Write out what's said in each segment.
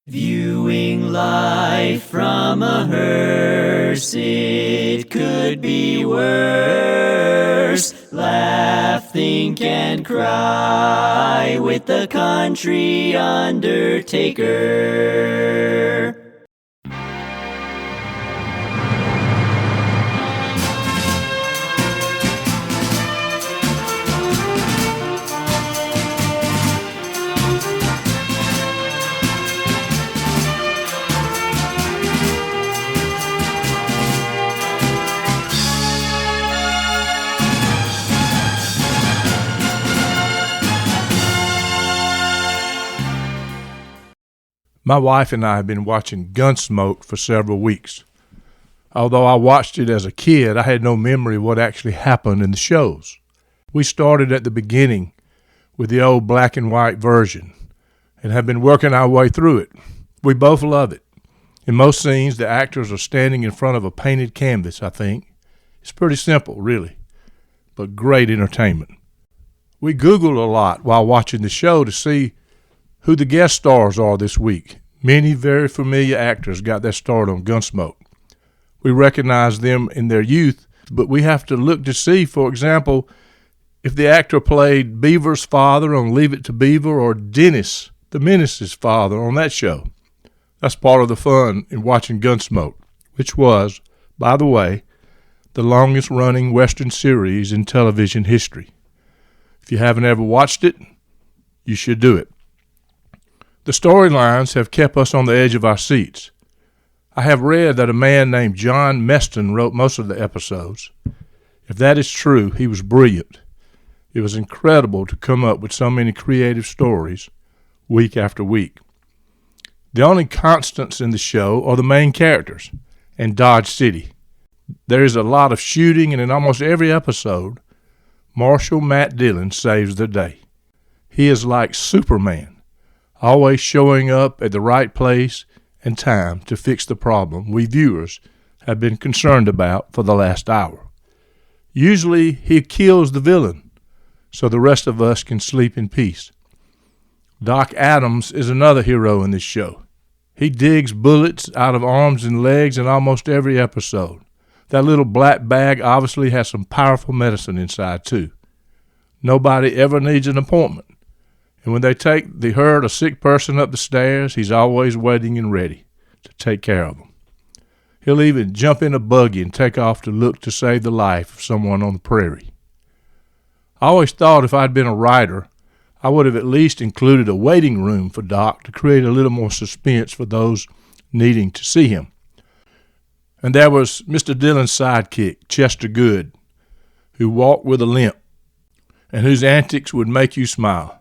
Viewing life from a hearse, it could be worse. Laugh, think, and cry with the country undertaker. My wife and I have been watching Gunsmoke for several weeks. Although I watched it as a kid, I had no memory of what actually happened in the shows. We started at the beginning with the old black and white version and have been working our way through it. We both love it. In most scenes, the actors are standing in front of a painted canvas, I think. It's pretty simple, really, but great entertainment. We Googled a lot while watching the show to see who the guest stars are this week. Many very familiar actors got their start on Gunsmoke. We recognize them in their youth, but we have to look to see, for example, if the actor played Beaver's father on Leave It to Beaver or Dennis, the Menace's father, on that show. That's part of the fun in watching Gunsmoke, which was, by the way, the longest-running Western series in television history. If you haven't ever watched it, you should do it. The storylines have kept us on the edge of our seats. I have read that a man named John Meston wrote most of the episodes. If that is true, he was brilliant. It was incredible to come up with so many creative stories week after week. The only constants in the show are the main characters and Dodge City. There is a lot of shooting, and in almost every episode, Marshal Matt Dillon saves the day. He is like Superman, always showing up at the right place and time to fix the problem we viewers have been concerned about for the last hour. Usually he kills the villain, so the rest of us can sleep in peace. Doc Adams is another hero in this show. He digs bullets out of arms and legs in almost every episode. That little black bag obviously has some powerful medicine inside too. Nobody ever needs an appointment. And when they take the herd a sick person up the stairs, he's always waiting and ready to take care of them. He'll even jump in a buggy and take off to look to save the life of someone on the prairie. I always thought if I'd been a writer, I would have at least included a waiting room for Doc to create a little more suspense for those needing to see him. And there was Mr. Dillon's sidekick, Chester Good, who walked with a limp and whose antics would make you smile.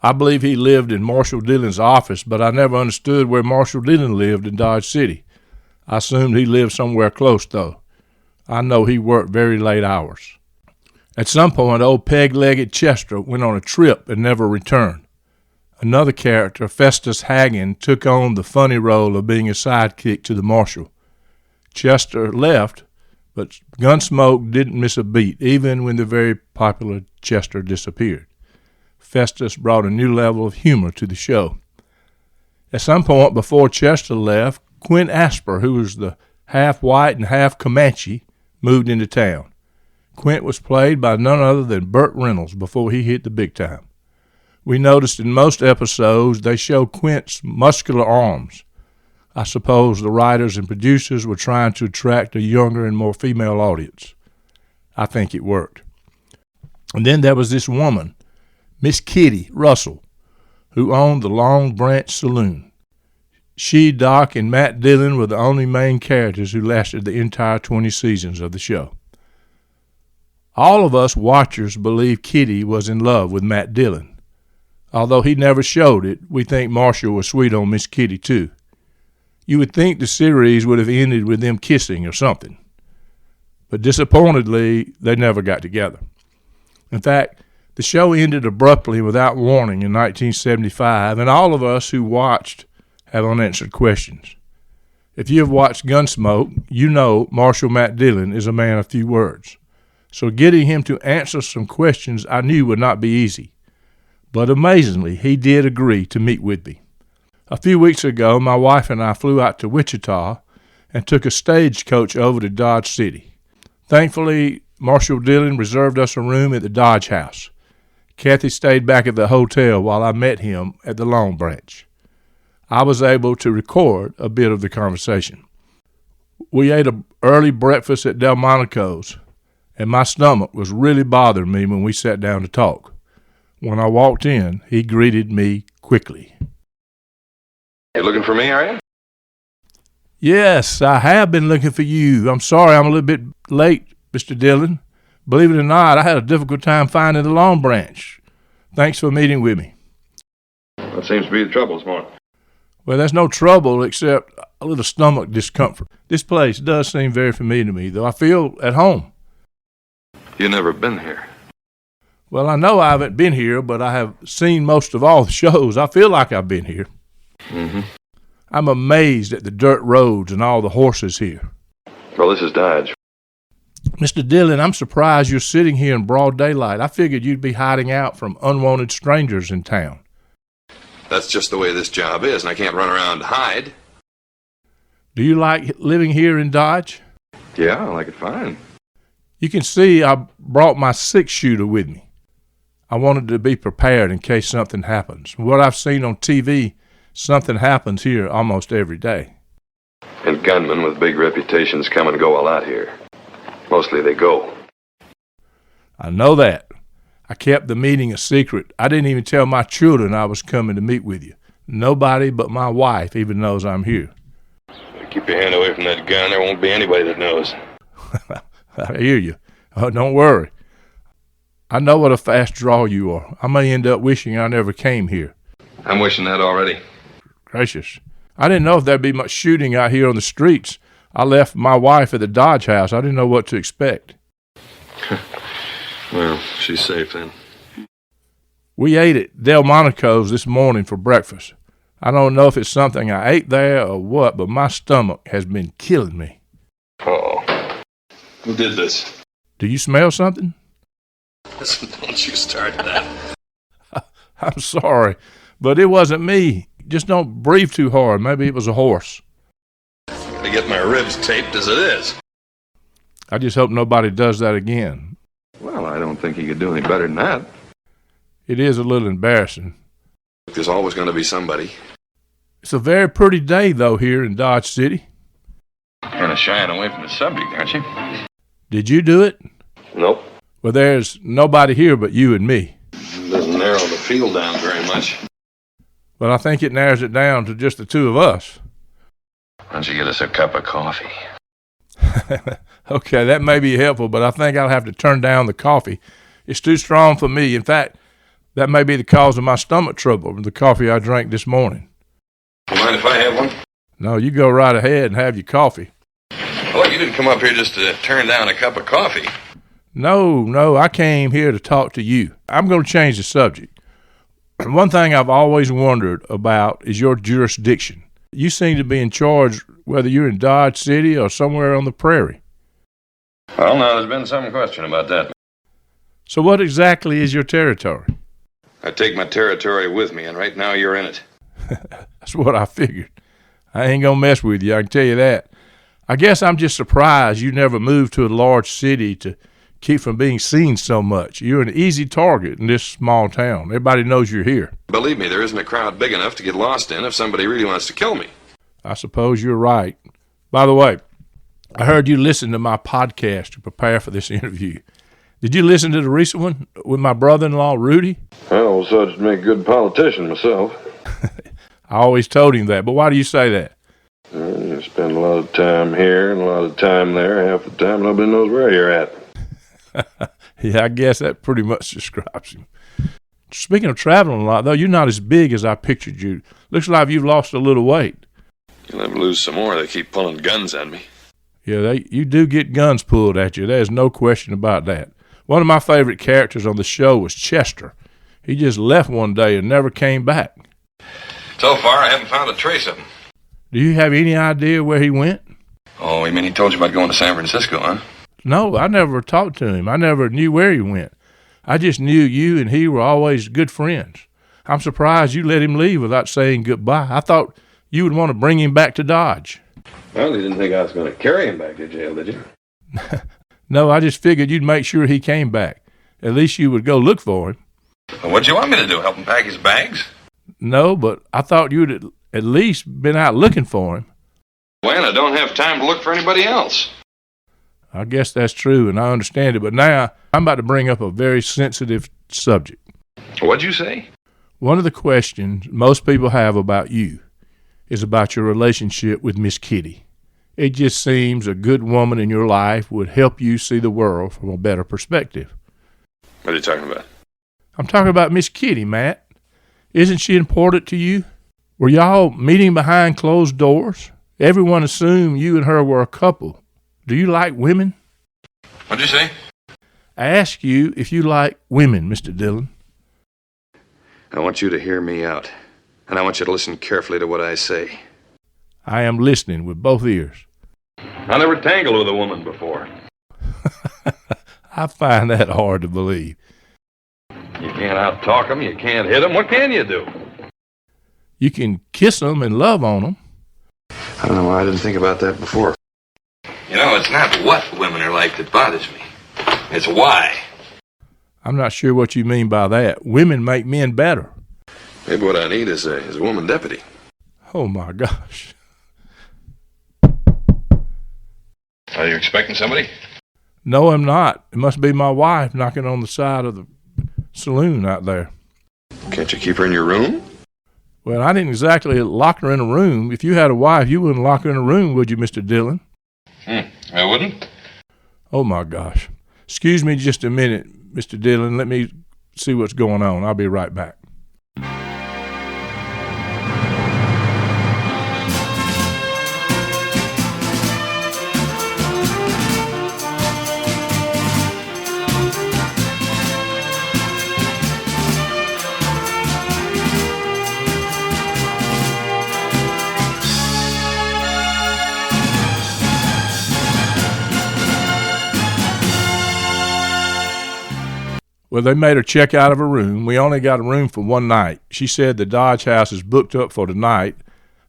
I believe he lived in Marshal Dillon's office, but I never understood where Marshal Dillon lived in Dodge City. I assumed he lived somewhere close, though. I know he worked very late hours. At some point, old peg-legged Chester went on a trip and never returned. Another character, Festus Hagen, took on the funny role of being a sidekick to the marshal. Chester left, but Gunsmoke didn't miss a beat, even when the very popular Chester disappeared. Festus brought a new level of humor to the show. At some point before Chester left, Quint Asper, who was the half-white and half-Comanche, moved into town. Quint was played by none other than Burt Reynolds before he hit the big time. We noticed in most episodes they show Quint's muscular arms. I suppose the writers and producers were trying to attract a younger and more female audience. I think it worked. And then there was this woman, Miss Kitty Russell, who owned the Long Branch Saloon. She, Doc, and Matt Dillon were the only main characters who lasted the entire 20 seasons of the show. All of us watchers believe Kitty was in love with Matt Dillon. Although he never showed it, we think Marshall was sweet on Miss Kitty, too. You would think the series would have ended with them kissing or something. But disappointedly, they never got together. In fact, the show ended abruptly without warning in 1975, and all of us who watched have unanswered questions. If you have watched Gunsmoke, you know Marshal Matt Dillon is a man of few words. So getting him to answer some questions I knew would not be easy. But amazingly, he did agree to meet with me. A few weeks ago, my wife and I flew out to Wichita and took a stagecoach over to Dodge City. Thankfully, Marshal Dillon reserved us a room at the Dodge House. Kathy stayed back at the hotel while I met him at the Long Branch. I was able to record a bit of the conversation. We ate an early breakfast at Delmonico's, and my stomach was really bothering me when we sat down to talk. When I walked in, he greeted me quickly. You looking for me, are you? Yes, I have been looking for you. I'm sorry I'm a little bit late, Mr. Dillon. Believe it or not, I had a difficult time finding the Long Branch. Thanks for meeting with me. What seems to be the trouble this morning? Well, there's no trouble except a little stomach discomfort. This place does seem very familiar to me, though I feel at home. You never been here. Well, I know I haven't been here, but I have seen most of all the shows. I feel like I've been here. Mm-hmm. I'm amazed at the dirt roads and all the horses here. Well, this is Dodge. Mr. Dillon, I'm surprised you're sitting here in broad daylight. I figured you'd be hiding out from unwanted strangers in town. That's just the way this job is, and I can't run around and hide. Do you like living here in Dodge? Yeah, I like it fine. You can see I brought my 6-shooter with me. I wanted to be prepared in case something happens. From what I've seen on TV, something happens here almost every day. And gunmen with big reputations come and go a lot here. Mostly they go. I know that. I kept the meeting a secret. I didn't even tell my children I was coming to meet with you. Nobody but my wife even knows I'm here. Keep your hand away from that gun. There won't be anybody that knows. I hear you. Oh, don't worry. I know what a fast draw you are. I may end up wishing I never came here. I'm wishing that already. Gracious. I didn't know if there'd be much shooting out here on the streets. I left my wife at the Dodge House. I didn't know what to expect. Well, she's safe then. We ate at Delmonico's this morning for breakfast. I don't know if it's something I ate there or what, but my stomach has been killing me. Uh-oh. Who did this? Do you smell something? Listen, don't you start that. I'm sorry, but it wasn't me. Just don't breathe too hard. Maybe it was a horse. I get my ribs taped as it is. I just hope nobody does that again. Well, I don't think he could do any better than that. It is a little embarrassing. There's always going to be somebody. It's a very pretty day, though, here in Dodge City. Kind of shying away from the subject, aren't you? Did you do it? Nope. Well, there's nobody here but you and me. Doesn't narrow the field down very much. But I think it narrows it down to just the two of us. Why don't you get us a cup of coffee? Okay, that may be helpful, but I think I'll have to turn down the coffee. It's too strong for me. In fact, that may be the cause of my stomach trouble, the coffee I drank this morning. You mind if I have one? No, you go right ahead and have your coffee. Oh, you didn't come up here just to turn down a cup of coffee. No, I came here to talk to you. I'm going to change the subject. One thing I've always wondered about is your jurisdiction. You seem to be in charge whether you're in Dodge City or somewhere on the prairie. Well, now, there's been some question about that. So what exactly is your territory? I take my territory with me, and right now you're in it. That's what I figured. I ain't going to mess with you, I can tell you that. I guess I'm just surprised you never moved to a large city to keep from being seen so much. You're an easy target in this small town. Everybody knows you're here. Believe me, there isn't a crowd big enough to get lost in if somebody really wants to kill me. I suppose you're right. By the way, I heard you listen to my podcast to prepare for this interview. Did you listen to the recent one with my brother-in-law, Rudy? Well, so I'd make a good politician myself. I always told him that, but why do you say that? You spend a lot of time here and a lot of time there. Half the time nobody knows where you're at. Yeah, I guess that pretty much describes him. Speaking of traveling a lot, though, you're not as big as I pictured you. Looks like you've lost a little weight. You'll never lose some more. They keep pulling guns at me. Yeah, you do get guns pulled at you. There's no question about that. One of my favorite characters on the show was Chester. He just left one day and never came back. So far, I haven't found a trace of him. Do you have any idea where he went? Oh, you mean he told you about going to San Francisco, huh? No, I never talked to him. I never knew where he went. I just knew you and he were always good friends. I'm surprised you let him leave without saying goodbye. I thought you would want to bring him back to Dodge. Well, you didn't think I was going to carry him back to jail, did you? No, I just figured you'd make sure he came back. At least you would go look for him. Well, what'd you want me to do, help him pack his bags? No, but I thought you'd at least been out looking for him. Well, I don't have time to look for anybody else. I guess that's true, and I understand it, but now I'm about to bring up a very sensitive subject. What'd you say? One of the questions most people have about you is about your relationship with Miss Kitty. It just seems a good woman in your life would help you see the world from a better perspective. What are you talking about? I'm talking about Miss Kitty, Matt. Isn't she important to you? Were y'all meeting behind closed doors? Everyone assumed you and her were a couple. Do you like women? What'd you say? I ask you if you like women, Mr. Dillon. I want you to hear me out, and I want you to listen carefully to what I say. I am listening with both ears. I never tangled with a woman before. I find that hard to believe. You can't out-talk them, you can't hit them. What can you do? You can kiss them and love on them. I don't know why I didn't think about that before. You know, it's not what women are like that bothers me. It's why. I'm not sure what you mean by that. Women make men better. Maybe what I need is a woman deputy. Oh, my gosh. Are you expecting somebody? No, I'm not. It must be my wife knocking on the side of the saloon out there. Can't you keep her in your room? Well, I didn't exactly lock her in a room. If you had a wife, you wouldn't lock her in a room, would you, Mr. Dillon? I wouldn't. Oh, my gosh. Excuse me just a minute, Mr. Dillon. Let me see what's going on. I'll be right back. Well, they made her check out of her room. We only got a room for one night. She said the Dodge house is booked up for tonight.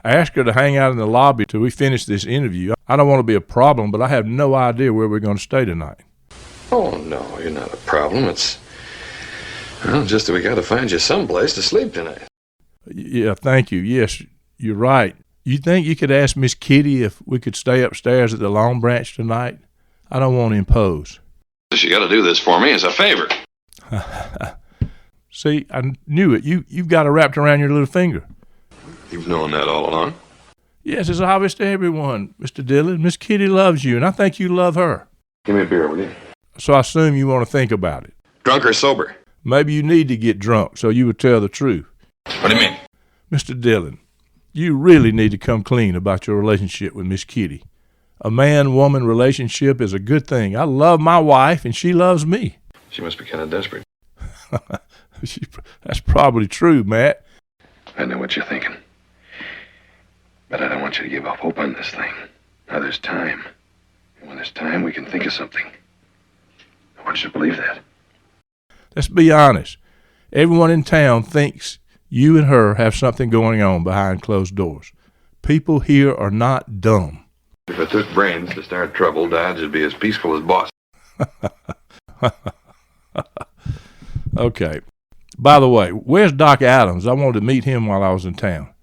I asked her to hang out in the lobby till we finish this interview. I don't want to be a problem, but I have no idea where we're going to stay tonight. Oh, no, you're not a problem. It's, well, just that we got to find you someplace to sleep tonight. Yeah, thank you. Yes, you're right. You think you could ask Miss Kitty if we could stay upstairs at the Long Branch tonight? I don't want to impose. You got to do this for me as a favor. See, I knew it. You've got it wrapped around your little finger. You've known that all along. Yes, it's obvious to everyone, Mr. Dillon. Miss Kitty loves you, and I think you love her. Give me a beer, will you? So I assume you want to think about it. Drunk or sober? Maybe you need to get drunk so you would tell the truth. What do you mean? Mr. Dillon, you really need to come clean about your relationship with Miss Kitty. A man-woman relationship is a good thing. I love my wife, and she loves me. She must be kind of desperate. That's probably true, Matt. I know what you're thinking. But I don't want you to give up hope on this thing. Now there's time. And when there's time, we can think of something. I want you to believe that. Let's be honest. Everyone in town thinks you and her have something going on behind closed doors. People here are not dumb. If it took brains to start trouble, Dodge would be as peaceful as Boston. Okay. By the way, where's Doc Adams? I wanted to meet him while I was in town.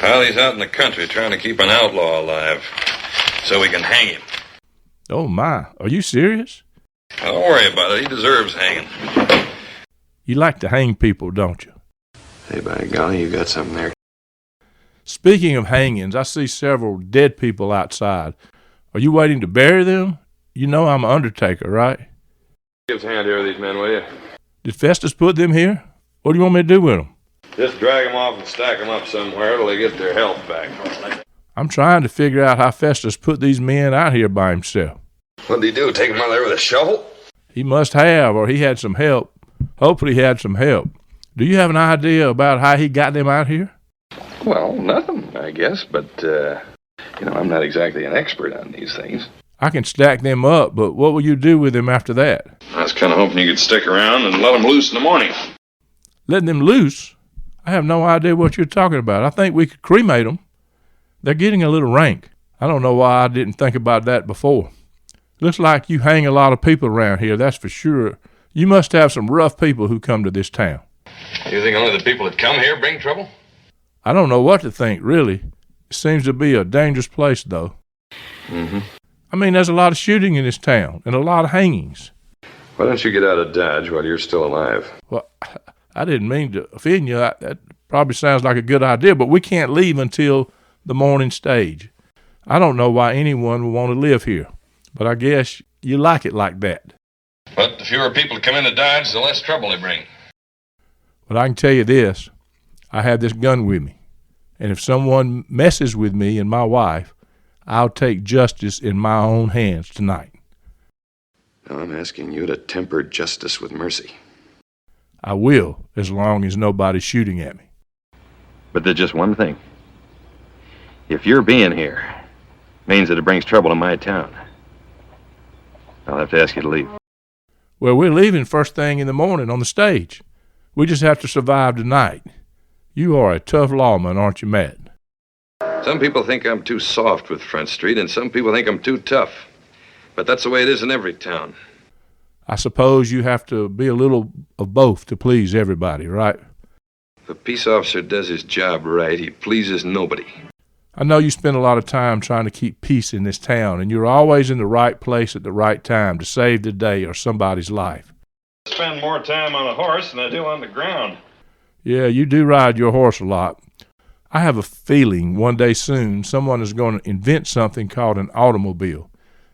Well, he's out in the country trying to keep an outlaw alive so we can hang him. Oh, my. Are you serious? Don't worry about it. He deserves hanging. You like to hang people, don't you? Hey, by golly, you got something there. Speaking of hangings, I see several dead people outside. Are you waiting to bury them? You know I'm an undertaker, right? Give us a hand here with these men, will you? Did Festus put them here? What do you want me to do with them? Just drag them off and stack them up somewhere till they get their health back. I'm trying to figure out how Festus put these men out here by himself. What did he do, take them out there with a shovel? He must have, or he had some help. Hopefully he had some help. Do you have an idea about how he got them out here? Well, nothing, I guess, but, I'm not exactly an expert on these things. I can stack them up, but what will you do with them after that? I was kind of hoping you could stick around and let them loose in the morning. Letting them loose? I have no idea what you're talking about. I think we could cremate them. They're getting a little rank. I don't know why I didn't think about that before. Looks like you hang a lot of people around here, that's for sure. You must have some rough people who come to this town. You think only the people that come here bring trouble? I don't know what to think, really. It seems to be a dangerous place, though. Mm-hmm. I mean, there's a lot of shooting in this town and a lot of hangings. Why don't you get out of Dodge while you're still alive? Well, I didn't mean to offend you. That probably sounds like a good idea, but we can't leave until the morning stage. I don't know why anyone would want to live here, but I guess you like it like that. But the fewer people that come into Dodge, the less trouble they bring. But I can tell you this, I have this gun with me, and if someone messes with me and my wife, I'll take justice in my own hands tonight. Now I'm asking you to temper justice with mercy. I will, as long as nobody's shooting at me. But there's just one thing. If your being here means that it brings trouble to my town, I'll have to ask you to leave. Well, we're leaving first thing in the morning on the stage. We just have to survive tonight. You are a tough lawman, aren't you, Matt? Some people think I'm too soft with Front Street, and some people think I'm too tough. But that's the way it is in every town. I suppose you have to be a little of both to please everybody, right? If a peace officer does his job right, he pleases nobody. I know you spend a lot of time trying to keep peace in this town, and you're always in the right place at the right time to save the day or somebody's life. I spend more time on a horse than I do on the ground. Yeah, you do ride your horse a lot. I have a feeling one day soon someone is going to invent something called an automobile.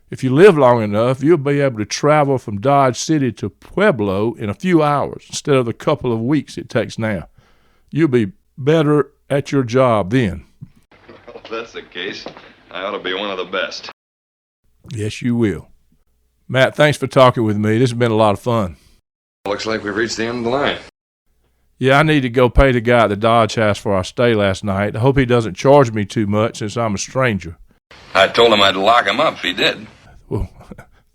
If you live long enough, you'll be able to travel from Dodge City to Pueblo in a few hours instead of the couple of weeks it takes now. You'll be better at your job then. Well, if that's the case, I ought to be one of the best. Yes, you will. Matt, thanks for talking with me. This has been a lot of fun. Looks like we've reached the end of the line. Yeah, I need to go pay the guy at the Dodge House for our stay last night. I hope he doesn't charge me too much since I'm a stranger. I told him I'd lock him up if he did. Well,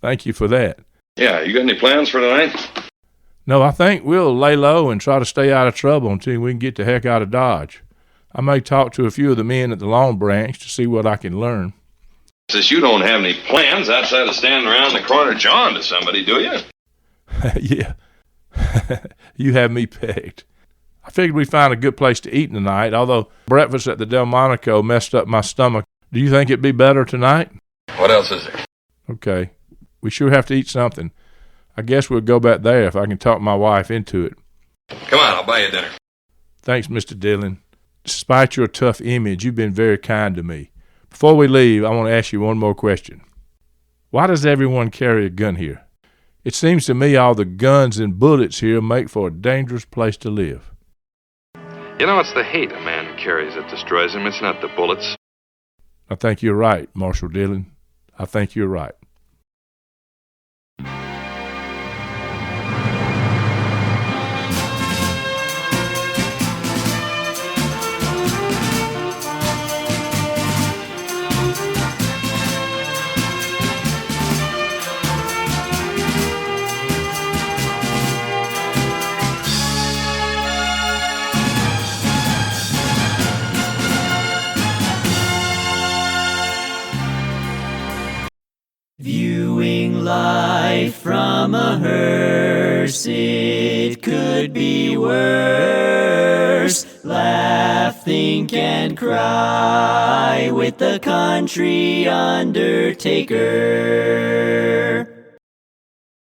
thank you for that. Yeah, you got any plans for tonight? No, I think we'll lay low and try to stay out of trouble until we can get the heck out of Dodge. I may talk to a few of the men at the Long Branch to see what I can learn. Since you don't have any plans outside of standing around the corner jawing to somebody, do you? Yeah, you have me pegged. I figured we'd find a good place to eat tonight, although breakfast at the Delmonico messed up my stomach. Do you think it'd be better tonight? What else is there? Okay, we sure have to eat something. I guess we'll go back there if I can talk my wife into it. Come on, I'll buy you dinner. Thanks, Mr. Dillon. Despite your tough image, you've been very kind to me. Before we leave, I want to ask you one more question. Why does everyone carry a gun here? It seems to me all the guns and bullets here make for a dangerous place to live. You know, it's the hate a man carries that destroys him. It's not the bullets. I think you're right, Marshal Dillon. I think you're right. Viewing life from a hearse, it could be worse. Laugh, think, and cry with the country undertaker.